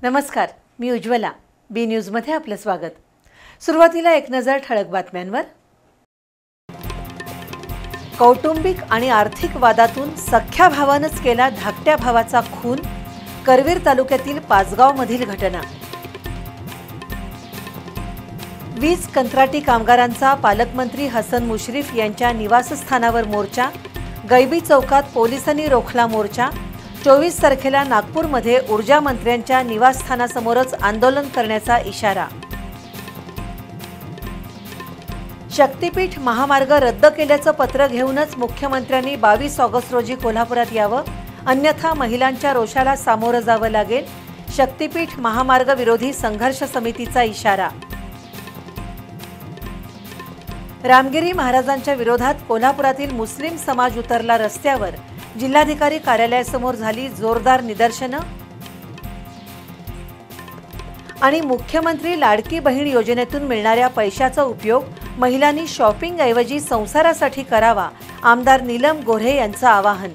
नमस्कार, मी उज्ज्वला. बी न्यूजमध्ये आपलं स्वागत. सुरुवातीला एक नजर ठळक बातम्यांवर. कौटुंबिक आणि आर्थिक वादातून सख्ख्या भावानंच केला धाकट्या भावाचा खून. करवीर तालुक्यातील पाचगावमधील घटना. वीज कंत्राटी कामगारांचा पालकमंत्री हसन मुश्रीफ यांच्या निवासस्थानावर मोर्चा. गैबी चौकात पोलिसांनी रोखला मोर्चा. 24 तारखेला नागपूरमध्ये ऊर्जा मंत्र्यांच्या निवासस्थानासमोरच आंदोलन करण्याचा इशारा. शक्तीपीठ महामार्ग रद्द केल्याचं पत्र घेऊनच मुख्यमंत्र्यांनी 22 ऑगस्ट रोजी कोल्हापुरात यावं, अन्यथा महिलांच्या रोषाला सामोरं जावं लागेल. शक्तीपीठ महामार्ग विरोधी संघर्ष समितीचा इशारा. रामगिरी महाराजांच्या विरोधात कोल्हापुरातील मुस्लिम समाज उतरला रस्त्यावर. जिल्हाधिकारी कार्यालयासमोर झाली जोरदार निदर्शनं. आणि मुख्यमंत्री लाडकी बहीण योजनेतून मिळणाऱ्या पैशाचा उपयोग महिलांनी शॉपिंगऐवजी संसारासाठी करावा, आमदार नीलम गोऱ्हे यांचं आवाहन.